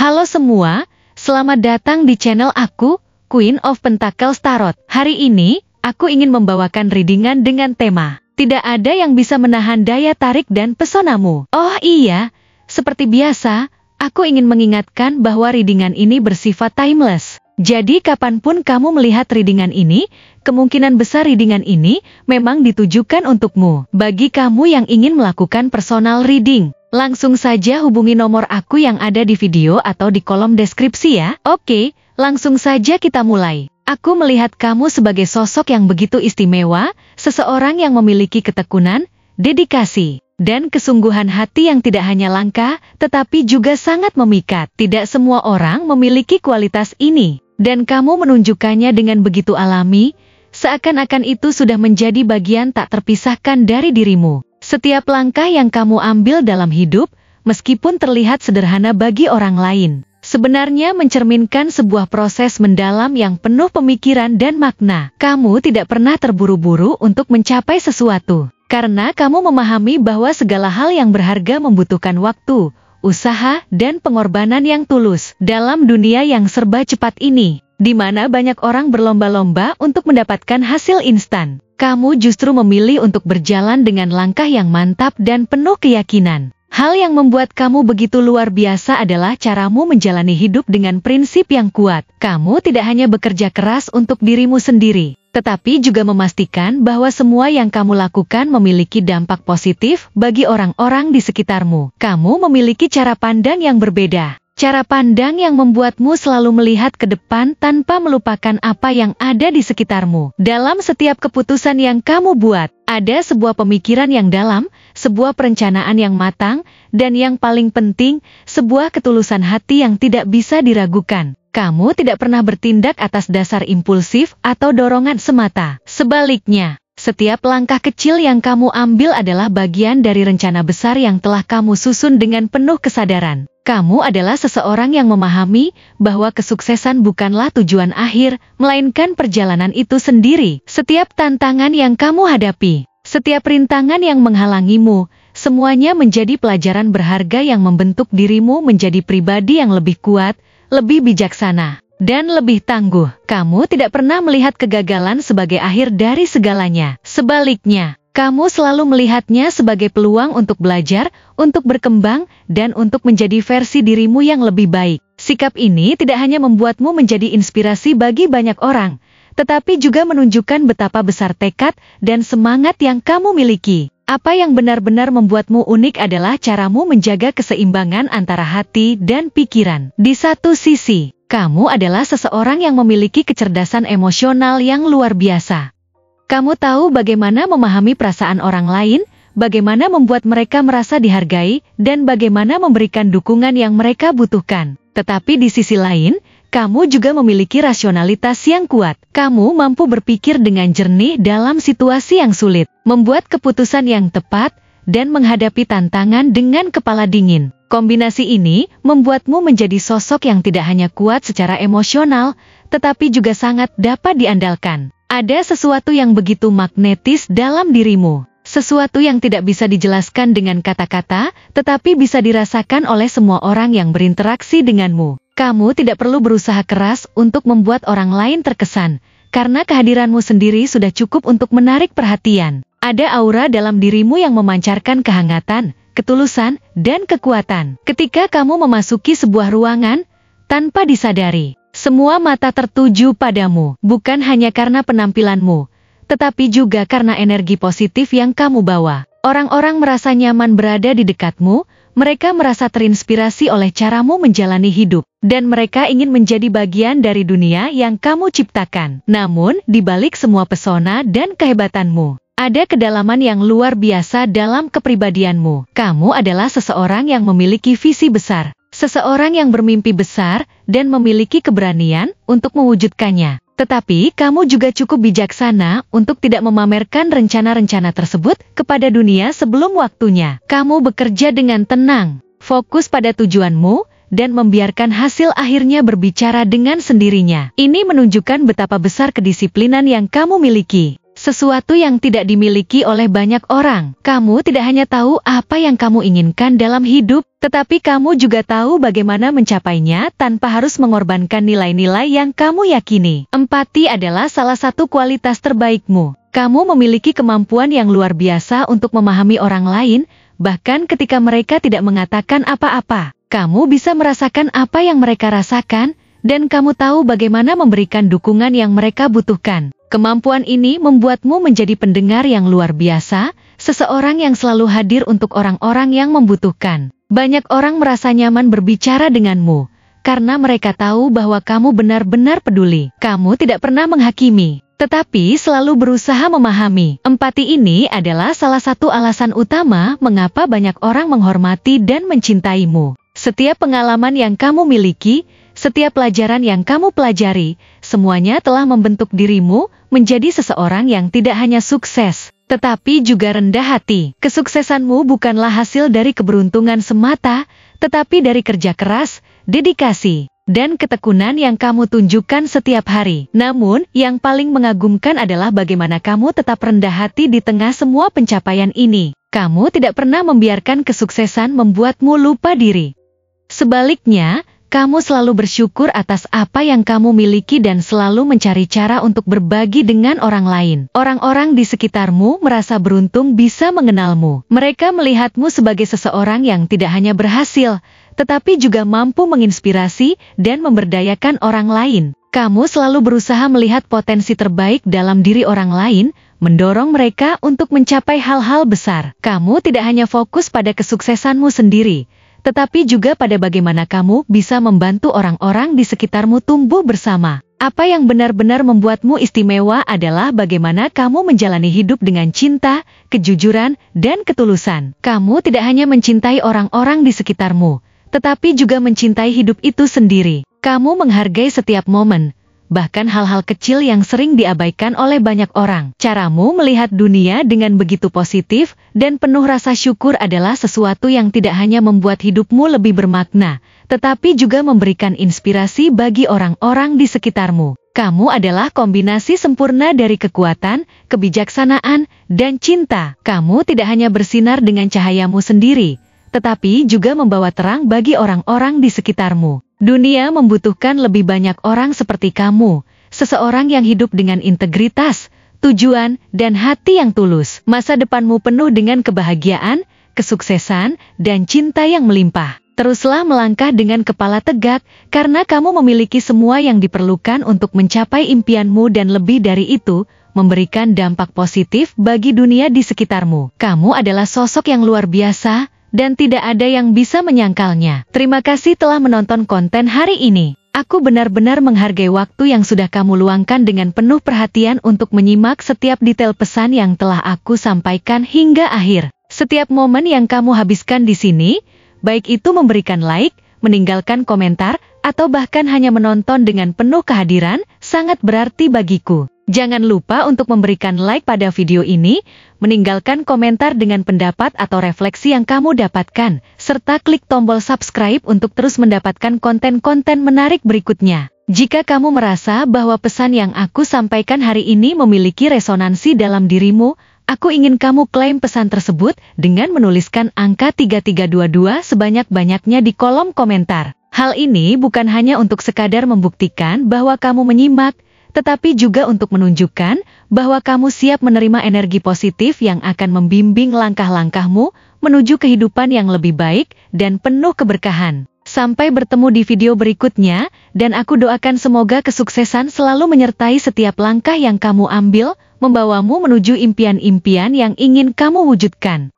Halo semua, selamat datang di channel aku, Queen of Pentacles Tarot. Hari ini, aku ingin membawakan readingan dengan tema tidak ada yang bisa menahan daya tarik dan pesonamu. Oh iya, seperti biasa, aku ingin mengingatkan bahwa readingan ini bersifat timeless. Jadi kapanpun kamu melihat readingan ini, kemungkinan besar readingan ini memang ditujukan untukmu. Bagi kamu yang ingin melakukan personal reading, langsung saja hubungi nomor aku yang ada di video atau di kolom deskripsi ya. Oke, langsung saja kita mulai. Aku melihat kamu sebagai sosok yang begitu istimewa, seseorang yang memiliki ketekunan, dedikasi, dan kesungguhan hati yang tidak hanya langka, tetapi juga sangat memikat. Tidak semua orang memiliki kualitas ini, dan kamu menunjukkannya dengan begitu alami, seakan-akan itu sudah menjadi bagian tak terpisahkan dari dirimu. Setiap langkah yang kamu ambil dalam hidup, meskipun terlihat sederhana bagi orang lain, sebenarnya mencerminkan sebuah proses mendalam yang penuh pemikiran dan makna. Kamu tidak pernah terburu-buru untuk mencapai sesuatu, karena kamu memahami bahwa segala hal yang berharga membutuhkan waktu, usaha, dan pengorbanan yang tulus. Dalam dunia yang serba cepat ini, di mana banyak orang berlomba-lomba untuk mendapatkan hasil instan, kamu justru memilih untuk berjalan dengan langkah yang mantap dan penuh keyakinan. Hal yang membuat kamu begitu luar biasa adalah caramu menjalani hidup dengan prinsip yang kuat. Kamu tidak hanya bekerja keras untuk dirimu sendiri, tetapi juga memastikan bahwa semua yang kamu lakukan memiliki dampak positif bagi orang-orang di sekitarmu. Kamu memiliki cara pandang yang berbeda. Cara pandang yang membuatmu selalu melihat ke depan tanpa melupakan apa yang ada di sekitarmu. Dalam setiap keputusan yang kamu buat, ada sebuah pemikiran yang dalam, sebuah perencanaan yang matang, dan yang paling penting, sebuah ketulusan hati yang tidak bisa diragukan. Kamu tidak pernah bertindak atas dasar impulsif atau dorongan semata. Sebaliknya, setiap langkah kecil yang kamu ambil adalah bagian dari rencana besar yang telah kamu susun dengan penuh kesadaran. Kamu adalah seseorang yang memahami bahwa kesuksesan bukanlah tujuan akhir, melainkan perjalanan itu sendiri. Setiap tantangan yang kamu hadapi, setiap rintangan yang menghalangimu, semuanya menjadi pelajaran berharga yang membentuk dirimu menjadi pribadi yang lebih kuat, lebih bijaksana, dan lebih tangguh. Kamu tidak pernah melihat kegagalan sebagai akhir dari segalanya. Sebaliknya, kamu selalu melihatnya sebagai peluang untuk belajar, untuk berkembang, dan untuk menjadi versi dirimu yang lebih baik. Sikap ini tidak hanya membuatmu menjadi inspirasi bagi banyak orang, tetapi juga menunjukkan betapa besar tekad dan semangat yang kamu miliki. Apa yang benar-benar membuatmu unik adalah caramu menjaga keseimbangan antara hati dan pikiran. Di satu sisi, kamu adalah seseorang yang memiliki kecerdasan emosional yang luar biasa. Kamu tahu bagaimana memahami perasaan orang lain, bagaimana membuat mereka merasa dihargai, dan bagaimana memberikan dukungan yang mereka butuhkan. Tetapi di sisi lain, kamu juga memiliki rasionalitas yang kuat. Kamu mampu berpikir dengan jernih dalam situasi yang sulit, membuat keputusan yang tepat, dan menghadapi tantangan dengan kepala dingin. Kombinasi ini membuatmu menjadi sosok yang tidak hanya kuat secara emosional, tetapi juga sangat dapat diandalkan. Ada sesuatu yang begitu magnetis dalam dirimu, sesuatu yang tidak bisa dijelaskan dengan kata-kata, tetapi bisa dirasakan oleh semua orang yang berinteraksi denganmu. Kamu tidak perlu berusaha keras untuk membuat orang lain terkesan, karena kehadiranmu sendiri sudah cukup untuk menarik perhatian. Ada aura dalam dirimu yang memancarkan kehangatan, ketulusan, dan kekuatan. Ketika kamu memasuki sebuah ruangan, tanpa disadari, semua mata tertuju padamu, bukan hanya karena penampilanmu, tetapi juga karena energi positif yang kamu bawa. Orang-orang merasa nyaman berada di dekatmu, mereka merasa terinspirasi oleh caramu menjalani hidup, dan mereka ingin menjadi bagian dari dunia yang kamu ciptakan. Namun, di balik semua pesona dan kehebatanmu, ada kedalaman yang luar biasa dalam kepribadianmu. Kamu adalah seseorang yang memiliki visi besar. Seseorang yang bermimpi besar dan memiliki keberanian untuk mewujudkannya. Tetapi kamu juga cukup bijaksana untuk tidak memamerkan rencana-rencana tersebut kepada dunia sebelum waktunya. Kamu bekerja dengan tenang, fokus pada tujuanmu, dan membiarkan hasil akhirnya berbicara dengan sendirinya. Ini menunjukkan betapa besar kedisiplinan yang kamu miliki. sesuatu yang tidak dimiliki oleh banyak orang. Kamu tidak hanya tahu apa yang kamu inginkan dalam hidup, tetapi kamu juga tahu bagaimana mencapainya tanpa harus mengorbankan nilai-nilai yang kamu yakini. Empati adalah salah satu kualitas terbaikmu. Kamu memiliki kemampuan yang luar biasa untuk memahami orang lain, bahkan ketika mereka tidak mengatakan apa-apa. Kamu bisa merasakan apa yang mereka rasakan, dan kamu tahu bagaimana memberikan dukungan yang mereka butuhkan. Kemampuan ini membuatmu menjadi pendengar yang luar biasa, seseorang yang selalu hadir untuk orang-orang yang membutuhkan. Banyak orang merasa nyaman berbicara denganmu, karena mereka tahu bahwa kamu benar-benar peduli. Kamu tidak pernah menghakimi, tetapi selalu berusaha memahami. Empati ini adalah salah satu alasan utama mengapa banyak orang menghormati dan mencintaimu. Setiap pengalaman yang kamu miliki, setiap pelajaran yang kamu pelajari, semuanya telah membentuk dirimu menjadi seseorang yang tidak hanya sukses, tetapi juga rendah hati. Kesuksesanmu bukanlah hasil dari keberuntungan semata, tetapi dari kerja keras, dedikasi, dan ketekunan yang kamu tunjukkan setiap hari. Namun, yang paling mengagumkan adalah bagaimana kamu tetap rendah hati di tengah semua pencapaian ini. Kamu tidak pernah membiarkan kesuksesan membuatmu lupa diri. Sebaliknya, kamu selalu bersyukur atas apa yang kamu miliki dan selalu mencari cara untuk berbagi dengan orang lain. Orang-orang di sekitarmu merasa beruntung bisa mengenalmu. Mereka melihatmu sebagai seseorang yang tidak hanya berhasil, tetapi juga mampu menginspirasi dan memberdayakan orang lain. Kamu selalu berusaha melihat potensi terbaik dalam diri orang lain, mendorong mereka untuk mencapai hal-hal besar. Kamu tidak hanya fokus pada kesuksesanmu sendiri, tetapi juga pada bagaimana kamu bisa membantu orang-orang di sekitarmu tumbuh bersama. Apa yang benar-benar membuatmu istimewa adalah bagaimana kamu menjalani hidup dengan cinta, kejujuran, dan ketulusan. Kamu tidak hanya mencintai orang-orang di sekitarmu, tetapi juga mencintai hidup itu sendiri. Kamu menghargai setiap momen, bahkan hal-hal kecil yang sering diabaikan oleh banyak orang. Caramu melihat dunia dengan begitu positif dan penuh rasa syukur adalah sesuatu yang tidak hanya membuat hidupmu lebih bermakna, tetapi juga memberikan inspirasi bagi orang-orang di sekitarmu. Kamu adalah kombinasi sempurna dari kekuatan, kebijaksanaan, dan cinta. Kamu tidak hanya bersinar dengan cahayamu sendiri, tetapi juga membawa terang bagi orang-orang di sekitarmu. Dunia membutuhkan lebih banyak orang seperti kamu, seseorang yang hidup dengan integritas, tujuan, dan hati yang tulus. Masa depanmu penuh dengan kebahagiaan, kesuksesan, dan cinta yang melimpah. Teruslah melangkah dengan kepala tegak, karena kamu memiliki semua yang diperlukan untuk mencapai impianmu dan lebih dari itu, memberikan dampak positif bagi dunia di sekitarmu. Kamu adalah sosok yang luar biasa, dan tidak ada yang bisa menyangkalnya. Terima kasih telah menonton konten hari ini. Aku benar-benar menghargai waktu yang sudah kamu luangkan dengan penuh perhatian untuk menyimak setiap detail pesan yang telah aku sampaikan hingga akhir. Setiap momen yang kamu habiskan di sini, baik itu memberikan like, meninggalkan komentar, atau bahkan hanya menonton dengan penuh kehadiran, sangat berarti bagiku. Jangan lupa untuk memberikan like pada video ini, meninggalkan komentar dengan pendapat atau refleksi yang kamu dapatkan, serta klik tombol subscribe untuk terus mendapatkan konten-konten menarik berikutnya. Jika kamu merasa bahwa pesan yang aku sampaikan hari ini memiliki resonansi dalam dirimu, aku ingin kamu klaim pesan tersebut dengan menuliskan angka 3322 sebanyak-banyaknya di kolom komentar. Hal ini bukan hanya untuk sekadar membuktikan bahwa kamu menyimak, tetapi juga untuk menunjukkan bahwa kamu siap menerima energi positif yang akan membimbing langkah-langkahmu menuju kehidupan yang lebih baik dan penuh keberkahan. Sampai bertemu di video berikutnya, dan aku doakan semoga kesuksesan selalu menyertai setiap langkah yang kamu ambil, membawamu menuju impian-impian yang ingin kamu wujudkan.